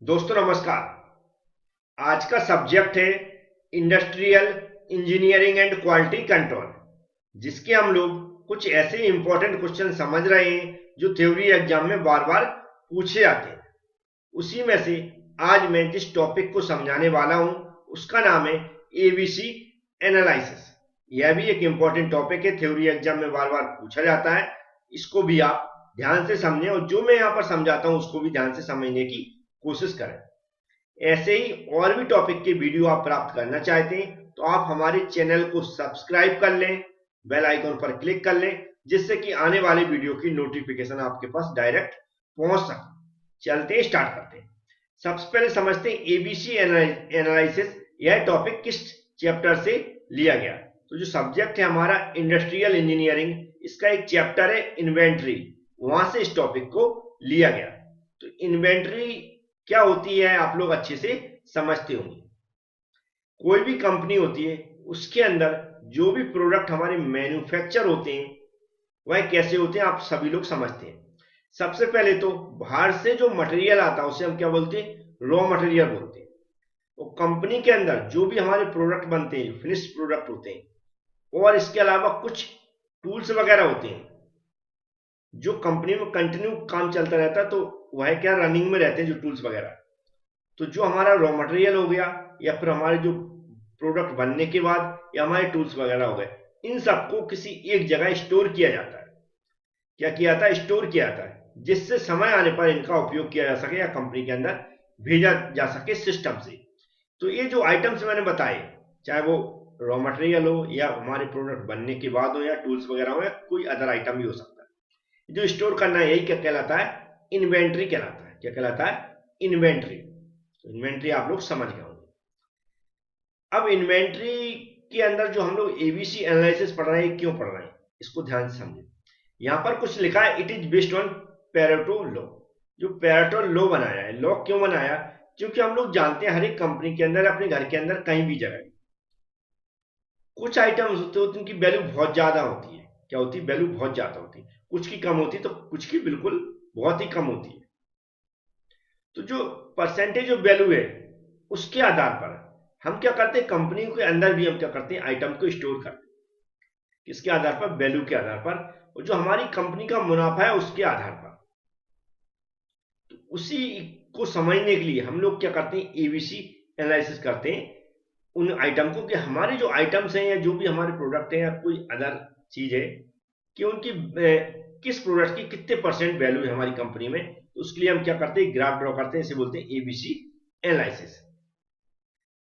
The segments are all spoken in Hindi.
दोस्तों नमस्कार। आज का सब्जेक्ट है industrial engineering and quality control, जिसके हम लोग कुछ ऐसे इंपॉर्टेंट क्वेश्चन समझ रहे हैं जो थ्योरी एग्जाम में बार बार पूछे जाते हैं। उसी में से आज मैं जिस टॉपिक को समझाने वाला हूं उसका नाम है एबीसी एनालिसिस। यह भी एक इंपॉर्टेंट टॉपिक है, थ्योरी एग्जाम में बार बार पूछा जाता है। इसको भी आप ध्यान से समझें और जो मैं यहाँ पर समझाता हूं उसको भी ध्यान से समझने की कोशिश करें। ऐसे ही और भी टॉपिक के वीडियो आप प्राप्त करना चाहते हैं तो आप हमारे चैनल को सब्सक्राइब कर लें, बेल आइकन पर क्लिक कर लें, जिससे कि आने वाले वीडियो की नोटिफिकेशन आपके पास डायरेक्ट पहुंच सके। चलते हैं, स्टार्ट करते हैं। सबसे पहले समझते हैं एबीसी एनालिसिस, यह टॉपिक किस चैप्टर से लिया गया। तो जो सब्जेक्ट है हमारा इंडस्ट्रियल इंजीनियरिंग, इसका एक चैप्टर है इन्वेंट्री, वहां से इस टॉपिक को लिया गया। तो इन्वेंट्री क्या होती है आप लोग अच्छे से समझते होंगे। कोई भी कंपनी होती है, उसके अंदर जो भी प्रोडक्ट हमारे मैन्युफैक्चर होते हैं वह कैसे होते हैं आप सभी लोग समझते हैं। सबसे पहले तो बाहर से जो मटेरियल आता है उसे हम क्या बोलते हैं, रॉ मटेरियल बोलते हैं। और कंपनी के अंदर जो भी हमारे प्रोडक्ट बनते हैं, फिनिश्ड प्रोडक्ट होते हैं, और इसके अलावा कुछ टूल्स वगैरह होते हैं जो कंपनी में कंटिन्यू काम चलता रहता है, तो वह क्या रनिंग में रहते हैं जो टूल्स वगैरह। तो जो हमारा रॉ मटेरियल हो गया या फिर हमारे जो प्रोडक्ट बनने के बाद या हमारे टूल्स वगैरह हो गए, इन सबको किसी एक जगह स्टोर किया जाता है। क्या किया जाता है, स्टोर किया जाता है, जिससे समय आने पर इनका उपयोग किया जा सके या कंपनी के अंदर भेजा जा सके सिस्टम से। तो ये जो आइटम्स मैंने बताए, चाहे वो रॉ मटेरियल हो या हमारे प्रोडक्ट बनने के बाद हो या टूल्स वगैरह हो या कोई अदर आइटम भी हो सकता है, जो स्टोर करना है यही क्या कहलाता है, इन्वेंट्री कहलाता है। क्या कहलाता है, इन्वेंट्री। इन्वेंट्री आप लोग समझ गए होंगे। अब इन्वेंट्री के अंदर जो हम लोग एबीसी एनालिसिस पढ़ रहे हैं, क्यों पढ़ रहे हैं, इसको ध्यान से समझें। यहां पर कुछ लिखा है, it is based on Pareto law. जो पेरेटो लॉ बनाया है, लॉ क्यों बनाया, क्योंकि हम लोग जानते हैं हर एक कंपनी के अंदर, अपने घर के अंदर, कहीं भी जगह कुछ आइटम्स होते हैं उनकी वैल्यू बहुत ज्यादा होती है। क्या होती है, वैल्यू बहुत ज्यादा होती है। कुछ की कम होती है तो कुछ की बिल्कुल बहुत ही कम होती है। तो जो परसेंटेज ऑफ वैल्यू है उसके आधार पर हम क्या करते हैं, कंपनी के अंदर भी हम क्या करते हैं, आइटम को स्टोर करते हैं। किसके आधार पर, वैल्यू के आधार पर, और जो हमारी कंपनी का मुनाफा है उसके आधार पर। तो उसी को समझने के लिए हम लोग क्या करते हैं, एबीसी एनालिसिस करते हैं उन आइटम को, कि हमारे जो आइटम्स हैं या जो भी हमारे प्रोडक्ट हैं या कोई अदर चीज है, कि उनकी किस प्रोडक्ट की कितने परसेंट वैल्यू है हमारी कंपनी में। तो उसके लिए हम क्या करते हैं, ग्राफ ड्रॉ करते हैं, इसे बोलते हैं एबीसी एनालिसिस।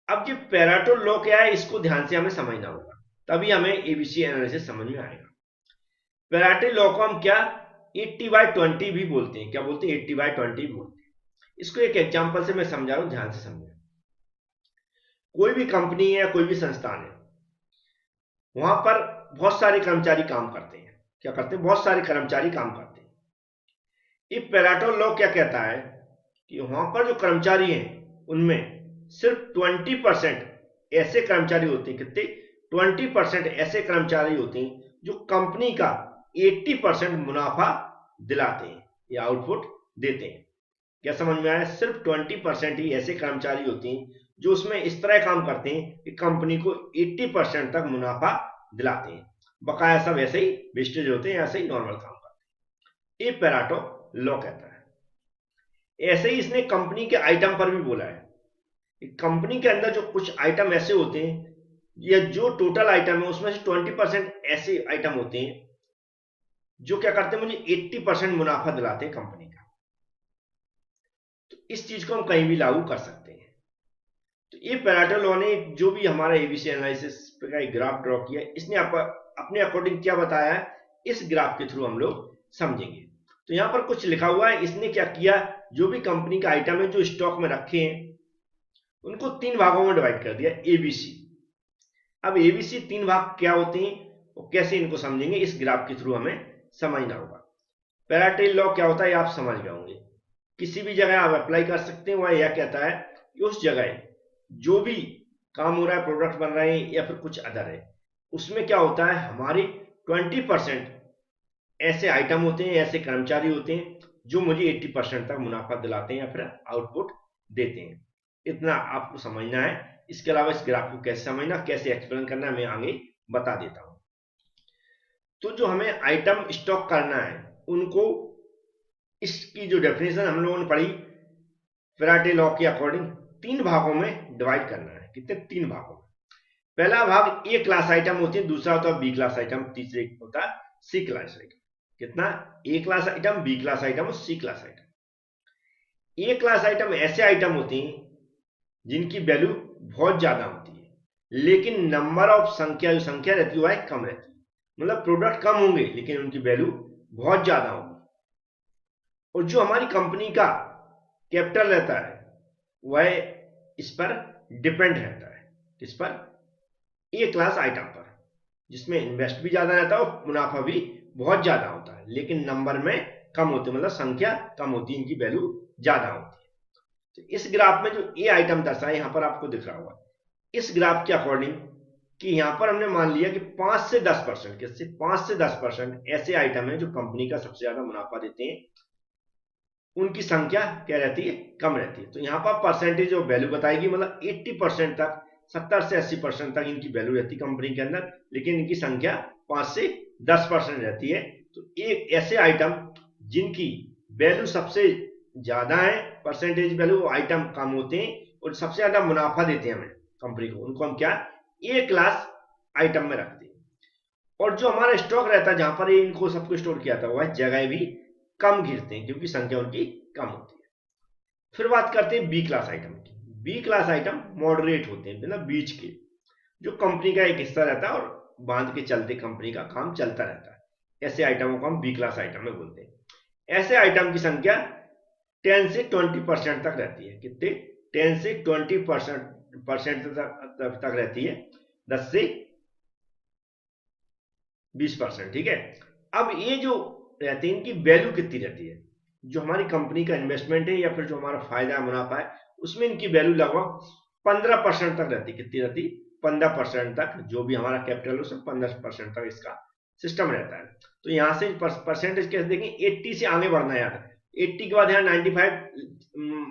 अब ये पैरेटो लॉ क्या है, इसको ध्यान से हमें समझना होगा, तभी हमें एबीसी एनालिसिस समझ में आएगा। पैरेटो लॉ को हम क्या 80/20 भी बोलते हैं। क्या बोलते हैं, 80/20 भी बोलते हैं। इसको एक एग्जांपल से मैं समझा रहा हूं, ध्यान से समझें। कोई भी कंपनी है या कोई भी संस्थान है, वहां पर बहुत सारे कर्मचारी काम करते हैं। क्या करते हैं, बहुत सारे कर्मचारी काम करते हैं। ये पेरेटो लॉ क्या कहता है कि वहां पर जो कर्मचारी हैं उनमें सिर्फ 20% ऐसे कर्मचारी होते हैं। कितने, 20% ऐसे कर्मचारी होते हैं जो कंपनी का 80% मुनाफा दिलाते हैं या आउटपुट देते हैं। क्या समझ में आया, सिर्फ 20% ही ऐसे कर्मचारी होते हैं जो उसमें इस तरह काम करते हैं कि कंपनी को 80% तक मुनाफा दिलाते हैं। बकाया सब ऐसे ही वेस्टेज होते हैं, ऐसे ही नॉर्मल काम करते हैं। ये पेरेटो लॉ कहता है। ऐसे ही इसने कंपनी के आइटम पर भी बोला है। कंपनी के अंदर जो कुछ आइटम ऐसे होते हैं, या जो टोटल आइटम है उसमें से 20% ऐसे आइटम होते हैं जो क्या करते हैं, मुझे 80% मुनाफा दिलाते हैं कंपनी का। तो इस चीज को हम कहीं भी लागू कर सकते हैं। तो ये पेरेटो लॉ ने जो भी हमारा एबीसी एनालिसिस का एक ग्राफ ड्रॉ किया, इसने अपने अकॉर्डिंग क्या बताया है, इस ग्राफ के थ्रू हम लोग समझेंगे। तो यहां पर कुछ लिखा हुआ है, इसने क्या किया, जो भी कंपनी का आइटम है जो स्टॉक में रखे हैं उनको 3 भागों में डिवाइड कर दिया, एबीसी। अब एबीसी 3 भाग क्या होते हैं और कैसे इनको समझेंगे, इस ग्राफ के थ्रू हमें समझना होगा। पेरेटो लॉ क्या होता है आप समझ गए होंगे, किसी भी जगह आप अप्लाई कर सकते हैं। वह यह कहता है कि उस जगह जो भी काम हो रहा है, प्रोडक्ट बन रहे हैं या फिर कुछ अदर है, उसमें क्या होता है, हमारे 20% ऐसे आइटम होते हैं, ऐसे कर्मचारी होते हैं जो मुझे 80% तक मुनाफा दिलाते हैं या फिर आउटपुट देते हैं। इतना आपको समझना है। इसके अलावा इस ग्राफ को कैसे समझना, कैसे एक्सप्लेन करना है, मैं आगे बता देता हूं। तो जो हमें आइटम स्टॉक करना है उनको, इसकी जो डेफिनेशन हम लोगों ने पढ़ी फैराडे लॉ के अकॉर्डिंग, 3 भागों में डिवाइड करना है। कितने? 3 भागों में। पहला भाग ए क्लास आइटम होती है, दूसरा होता है बी क्लास आइटम, तीसरे होता है सी क्लास आइटम। कितना? A class item, B class item और C class item. A class item ऐसे आइटम होते हैं जिनकी वैल्यू बहुत ज्यादा होती है, लेकिन नंबर ऑफ संख्या, जो संख्या रहती है वह कम रहती है। मतलब प्रोडक्ट कम होंगे लेकिन उनकी वैल्यू बहुत ज्यादा होगी। और जो हमारी कंपनी का कैपिटल रहता है वह इस पर डिपेंड रहता है। किस पर? ए क्लास आइटम पर, जिसमें इन्वेस्ट भी ज्यादा रहता है और मुनाफा भी बहुत ज्यादा होता है, लेकिन नंबर में कम होते, मतलब संख्या कम होती है, इनकी वैल्यू ज्यादा होती है। तो इस ग्राफ में जो ए आइटम दर्शा है, यहां पर आपको दिख रहा होगा इस ग्राफ के अकॉर्डिंग, कि यहां पर हमने मान लिया कि 5 से 10%, किससे? 5 से 10% ऐसे आइटम है जो कंपनी का सबसे ज्यादा मुनाफा देते हैं, उनकी संख्या क्या रहती है? कम रहती है। तो यहां पर परसेंटेज ऑफ वैल्यू बताएगी, मतलब 80% तक, 70 से 80% तक इनकी वैल्यू रहती है कंपनी के अंदर, लेकिन इनकी संख्या 5 से 10% रहती है। तो एक ऐसे आइटम जिनकी वैल्यू सबसे ज्यादा है, परसेंटेज वैल्यू, आइटम कम होते हैं और सबसे ज्यादा मुनाफा देते हैं हमें कंपनी को, उनको हम क्या? ए क्लास आइटम में रखते हैं। और जो हमारा स्टॉक रहता है जहां पर इनको सबको स्टोर किया था, वह जगह भी कम घिरते हैं क्योंकि संख्या उनकी कम होती है। फिर बात करते हैं बी क्लास आइटम की। बी क्लास आइटम मॉडरेट होते हैं, मतलब बीच के, जो कंपनी का एक हिस्सा रहता है और बांध के चलते कंपनी का काम चलता रहता है। ऐसे आइटमों को हम बी क्लास आइटम में बोलते हैं। ऐसे आइटम की संख्या 10 से 20% तक रहती है। कितने? 10 से 20% तक रहती है, 10 से 20%। ठीक है। अब ये जो रहते हैं इनकी वैल्यू कितनी रहती है? जो हमारी कंपनी का इन्वेस्टमेंट है या फिर जो हमारा फायदा है, मुनाफा है, उसमें इनकी वैल्यू लगभग 15% तक रहती है। कितनी रहती? 15% तक। जो भी हमारा कैपिटल हो सब 15% तक इसका सिस्टम रहता है। तो यहां से परसेंटेज कैसे देखें? 80 से आगे बढ़ना है यार। 80 के बाद यहाँ 95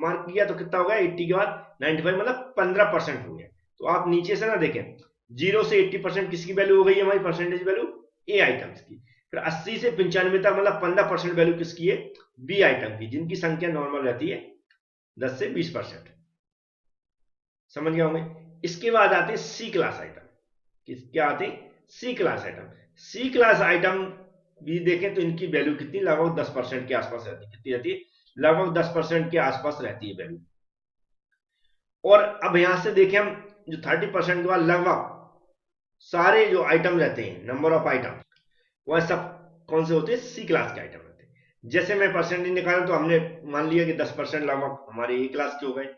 मार्क किया तो कितना हो गया? 80 के बाद 95, मतलब 15% हो गया। तो आप नीचे से ना देखें, 0 से 80% किसकी वैल्यू हो गई है? हमारी परसेंटेज वैल्यू ए आइटम्स की। फिर 80 से 95 तक, मतलब 15% वैल्यू किसकी है? बी आइटम की, जिनकी संख्या नॉर्मल रहती है 10 से 20%। समझ गए होंगे। इसके बाद आते हैं सी क्लास आइटम। क्या आते हैं? सी क्लास आइटम। सी क्लास आइटम भी देखें तो इनकी वैल्यू कितनी? लगभग 10% के आसपास रहती है। कितनी रहती है? लगभग 10% के आसपास रहती है वैल्यू। और अब यहां से देखें हम, जो 30% के बाद लगभग सारे जो आइटम रहते हैं, नंबर ऑफ आइटम, वह सब कौन से होते हैं? सी क्लास के आइटम रहते हैं। जैसे मैं परसेंटेज निकाला तो हमने मान लिया कि 10% लगभग हमारे ए क्लास के हो गए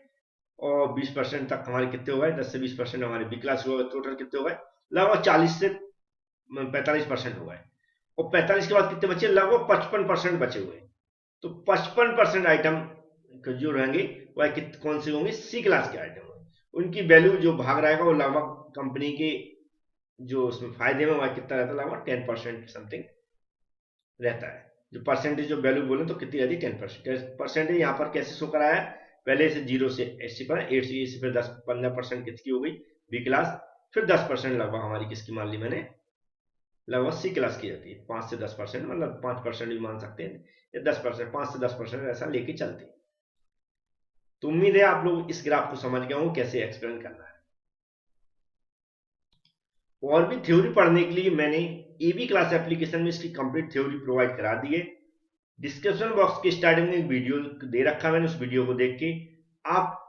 और 20% तक हमारे कितने हो गए? 10 से 20% हमारे बी क्लास के हो गए। टोटल कितने हो गए? लगभग 40 से 45% हो गए। और 45 के बाद कितने बचे? लगभग 55% बचे हुए। तो 55% आइटम जो रहेंगे वह कौन से होंगे? सी क्लास के आइटम होंगे। उनकी वैल्यू जो भाग रहेगा वो लगभग कंपनी के जो उसमें फायदे में वह कितना रहता है? लगभग 10% समथिंग रहता है। जो परसेंटेज जो वैल्यू बोले तो कितनी रहती है? 10%। परसेंटेज यहाँ पर कैसे शो कराया है? पहले से 0 से 80 पर, 8 से 80 फिर 10-15% किसकी हो गई? B class. फिर 10% लगभग हमारी किसकी मान ली मैंने? लगभग सी क्लास की जाती है। 5 से 10%, मतलब 5% भी मान सकते हैं, या 10%, 5 से 10% ऐसा लेके चलते हैं। तो उम्मीद है आप लोग इस ग्राफ को समझ गए हो कैसे एक्सप्लेन करना है। और भी थ्योरी पढ़ने के लिए मैंने एबी क्लास एप्लीकेशन में इसकी कंप्लीट थ्योरी प्रोवाइड करा दी है। डिस्क्रिप्शन बॉक्स के स्टार्टिंग में एक वीडियो दे रखा है मैंने, उस वीडियो को देख के आप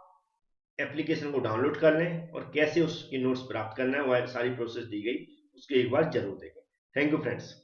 एप्लीकेशन को डाउनलोड कर लें और कैसे उसके नोट्स प्राप्त करना है वह सारी प्रोसेस दी गई, उसके एक बार जरूर देखें। Thank you friends.